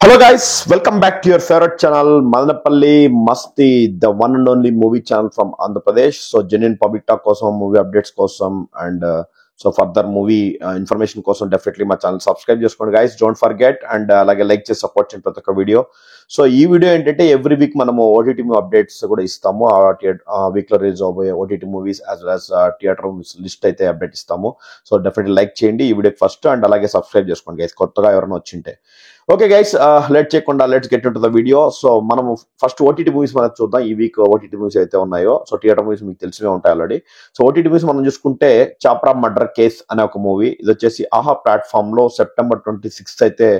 Hello guys, welcome back to your favorite channel Madanapalli Masti, the one and only movie channel from Andhra Pradesh. So genuine public talk kosam, movie updates kosam, and so further movie information kosam definitely my channel subscribe చేసుకోండి guys. Don't forget and like చేసి support చేయండి ప్రతి ఒక్క video. So ఈ video ఏంటంటే every week మనము OTT updates కూడా ఇస్తాము. ఆ వీక్ లో రిలీజ్ అవబోయే OTT movies as well as theatre list అయితే అప్డేట్ ఇస్తాము. సో డెఫినెట్లీ లైక్ చేయండి ఈ వీడియోకి ఫస్ట్ అండ్ అలాగే సబ్స్క్రైబ్ చేసుకోండి గైస్ కొత్తగా ఎవరైనా వచ్చింటే. ఓకే గైస్, లెట్ చేయకుండా let's get into the video. So మనం ఫస్ట్ ఓటీటీ మూవీస్ మనం చూద్దాం. ఈ వీక్ ఓటీటీ మూవీస్ అయితే ఉన్నాయో, సో థియేటర్ మూవీస్ మీకు తెలిసినే ఉంటాయి ఆల్రెడీ. సో ఓటీటీ మూవీస్ మనం చూసుకుంటే చాప్రా మర్డర్ కేస్ అనే ఒక మూవీ, ఇది వచ్చేసి ఆహా ప్లాట్ఫామ్ లో September 26 అయితే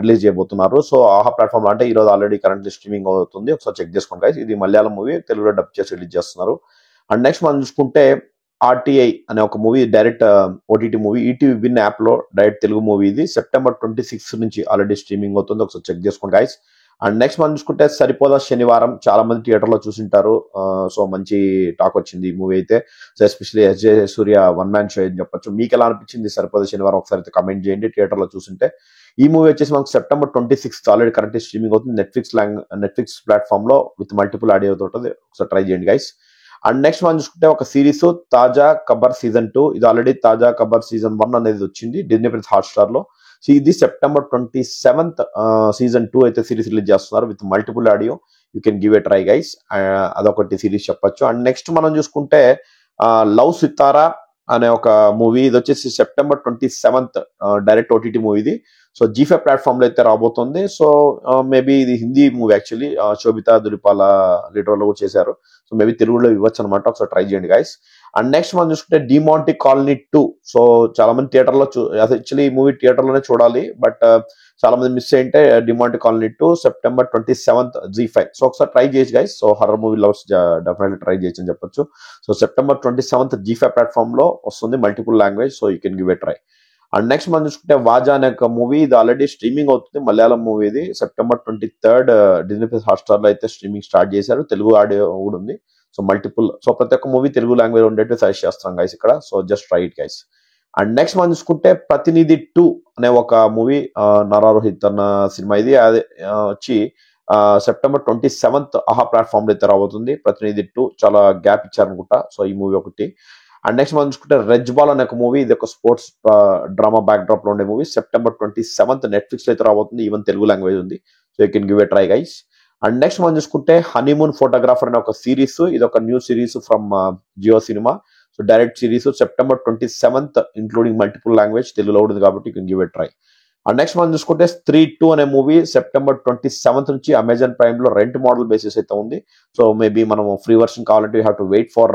రిలీజ్ చేయబోతున్నారు. సో ఆహా ప్లాట్ఫామ్ లో అంటే ఈ రోజు ఆల్రెడీ కరెంట్లీ స్ట్రీమింగ్ అవుతుంది, ఒకసారి చెక్ చేసుకోండి గైస్. ఇది మలయాళం మూవీ, తెలుగులో డబ్ చేసి రిలీజ్ చేస్తున్నారు. అండ్ నెక్స్ట్ మనం చూసుకుంటే ఆర్టీఐ అనే ఒక movie direct OTT movie ETV win app లో డైరెక్ట్ తెలుగు మూవీ. ఇది September 26 నుంచి ఆల్రెడీ స్ట్రీమింగ్ అవుతుంది, ఒకసారి చెక్ చేసుకోండి గైస్. అండ్ నెక్స్ట్ మనం చూసుకుంటే సరిపోదా శనివారం, చాలా మంది థియేటర్ లో చూసింటారు. సో మంచి టాక్ వచ్చింది ఈ మూవీ అయితే. సో ఎస్పెషల్లీ ఎస్జే సూర్య వన్ మ్యాన్ షో అని చెప్పొచ్చు. మీకు ఎలా అనిపించింది సరిపోదా శనివారం, ఒకసారి అయితే కమెంట్ చేయండి థియేటర్ లో చూసింటే. ఈ మూవీ వచ్చేసి మనకు September 26 ఆల్రెడీ కరెక్ట్ స్ట్రీమింగ్ అవుతుంది నెట్ఫ్లిక్స్ ప్లాట్ఫామ్ లో విత్ మల్టిపుల్ ఆడియో తోటి. ఒకసారి ట్రై చేయండి గైస్. అండ్ నెక్స్ట్ మనం చూసుకుంటే ఒక సిరీస్ తాజా కబర్ సీజన్ 2, ఇది ఆల్రెడీ తాజా కబర్ సీజన్ 1 అనేది వచ్చింది డిజ్నీ ప్లస్ హాట్ స్టార్ లో. సో ఇది September 27 సీజన్ 2 అయితే సిరీస్ రిలీజ్ చేస్తున్నారు with multiple audio. You can give a try guys, అదొకటి సిరీస్ చెప్పొచ్చు. అండ్ నెక్స్ట్ మనం చూసుకుంటే లవ్ సితారా అనే ఒక మూవీ, ఇది వచ్చేసి September 27 డైరెక్ట్ ఓటీటీ మూవీ ఇది. సో G5 ప్లాట్ఫామ్ లో అయితే రాబోతుంది. సో మేబీ ఇది Hindi movie actually, Sobhita Dhulipala leader లో కూడా చేశారు. సో మేబీ తెలుగులో ఇవ్వచ్చు అనమాట, ఒకసారి ట్రై చేయండి గైస్. అండ్ నెక్స్ట్ మనం చూసుకుంటే డిమాంటీ కాలనీ 2. సో చాలా మంది థియేటర్ లో యాక్చువల్లీ ఈ మూవీ థియేటర్ లోనే చూడాలి, బట్ చాలా మంది మిస్ అయింటే Demonte Colony 2 September 27 G5. So ఒకసారి ట్రై చేయొచ్చు guys. So horror movie lovers definitely try చేయొచ్చు అని చెప్పొచ్చు. సో September 27 G5 ప్లాట్ఫామ్ లో వస్తుంది, multiple language. So you can give a try. And next మనం చూసుకుంటే వాజా అనే ఒక మూవీ, ఇది ఆల్రెడీ స్ట్రీమింగ్ అవుతుంది, మలయాళం మూవీ ఇది. September 23 Disney plus Hotstar లో అయితే స్ట్రీమింగ్ స్టార్ట్ చేశారు, తెలుగు ఆడియో కూడా ఉంది. సో మల్టిపుల్, సో ప్రతి ఒక్క మూవీ తెలుగు లాంగ్వేజ్ ఉండేట్టు సజెస్ట్ చేస్తాం గైస్ ఇక్కడ. So just try it guys. And next మనం చూసుకుంటే ప్రతినిధి 2 అనే ఒక మూవీ, నారా రోహిత్ అన్న సినిమా ఇది. అది వచ్చి September 27 ఆహా ప్లాట్ఫామ్ లో అయితే రాబోతుంది. ప్రతినిధి 2 చాలా గ్యాప్ ఇచ్చారనుకుంటా. సో ఈ మూవీ ఒకటి. అండ్ నెక్స్ట్ మనం చూసుకుంటే రెజ్ బాల్ అనే ఒక మూవీ, ఇది ఒక స్పోర్ట్స్ డ్రామా బ్యాక్ డ్రాప్ లో ఉండే మూవీ. September 27 నెట్ఫ్లిక్స్ లో అయితే రాబోతుంది, ఈవెన్ తెలుగు లాంగ్వేజ్ ఉంది. So you can give a try guys. And next మనం చూసుకుంటే హనీమూన్ ఫోటోగ్రాఫర్ అనే ఒక సిరీస్, ఇది ఒక new series from Jio Cinema. So direct series September 27 including multiple language, తెలుగులో ఉంది కాబట్టి you can give a try. And next మనం చూసుకుంటే స్త్రీ 2 అనే మూవీ September 27 నుంచి అమెజాన్ ప్రైమ్ లో రెంట్ మోడల్ బేసిస్ అయితే ఉంది. సో మేబీ మనం ఫ్రీ వర్షన్ కావాలంటే you have to wait for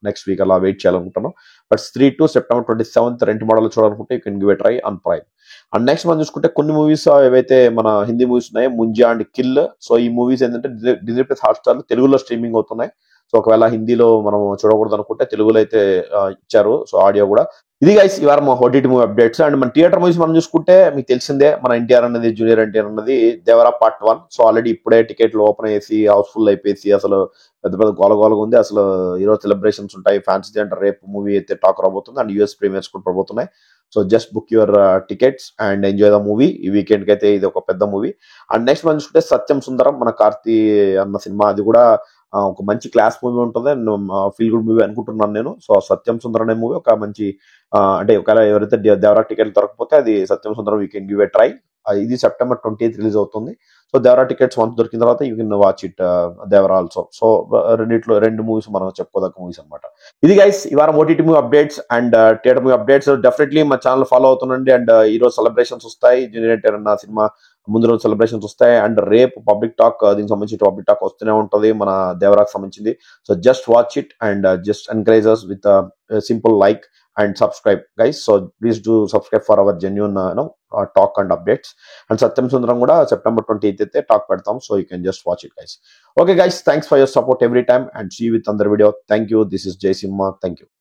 next week, అలా వెయిట్ చేయాలనుకుంటాను. But Stree 2 September 27 rent model చూడాలనుకుంటే you can give a try on Prime. And next మనం చూసుకుంటే కొన్ని మూవీస్ ఏవైతే మన హిందీ మూవీస్ ఉన్నాయో, ముంజా అండ్ కిల్. సో ఈ మూవీస్ ఏంటంటే డిజ్నీ ప్లస్ హాట్ స్టార్ లో తెలుగులో స్ట్రీమింగ్ అవుతున్నాయి. సో ఒకవేళ హిందీలో మనం చూడకూడదు అనుకుంటే తెలుగులో అయితే ఇచ్చారు, సో ఆడియో కూడా. ఇది గైస్ ఈ వారం ఓటీటీ మూవీ అప్డేట్స్. అండ్ మన థియేటర్ మూవీస్ మనం చూసుకుంటే మీకు తెలిసిందే, మన ఎన్టీఆర్ అన్నది జూనియర్ ఎన్టీఆర్ అన్నది దేవరా పార్ట్ 1. సో ఆల్రెడీ ఇప్పుడే టికెట్లు ఓపెన్ చేసి హౌస్ఫుల్ అయిపోయి అసలు పెద్ద పెద్ద గోలగోలగా ఉంది. అసలు ఈరోజు సెలబ్రేషన్స్ ఉంటాయి, ఫ్యాన్స్ డే అంటే రేపు మూవీ అయితే టాక్ రాబోతుంది. అండ్ యూఎస్ ప్రీమియర్స్ కూడా రాబోతున్నాయి. So just book your tickets and enjoy the movie. ఈ వీకెండ్ కి అయితే ఇది ఒక పెద్ద మూవీ. అండ్ నెక్స్ట్ మనం చూసుకుంటే సత్యం సుందరం, మన కార్తీ అన్న సినిమా, అది కూడా ఒక మంచి క్లాస్ మూవీ ఉంటుంది, ఫీల్ గుడ్ మూవీ అనుకుంటున్నాను నేను. సో సత్యం సుందరం అనే మూవీ ఒక మంచి, అంటే ఒకవేళ ఎవరైతే దేవరా టికెట్ దొరకపోతే అది Satyam Sundaram you can give a try. ఇది September 28 రిలీజ్ అవుతుంది. సో దేవరా టికెట్స్ వన్స్ దొరికిన తర్వాత you can watch it Devara also. So రెండు మూవీస్ మనం చెప్పుకోదగ్గ మూవీస్ అనమాట. ఇది గైస్ ఈ వారం OTT movie updates and theatre movie updates. Definitely మా ఛానల్ ఫాలో అవుతుండండి. అండ్ ఈ రోజు సెలబ్రేషన్స్ వస్తాయి, జూనియర్ ఎన్టీఆర్ అన్న సినిమా ముందు రోజు సెలబ్రేషన్స్ వస్తాయి. అండ్ రేపు పబ్లిక్ టాక్, దీనికి సంబంధించి పబ్లిక్ టాక్ వస్తూనే ఉంటుంది మన దేవరాకి సంబంధించింది. So just watch it and just encourage us with simple like and subscribe guys. So please do subscribe for our genuine talk and updates. And Satyam Sundaram kuda September 28th అయితే talk పెడతాం. So you can just watch it guys. Okay guys, thanks for your support every time and see you with another video. Thank you. This is Jay Simha. Thank you.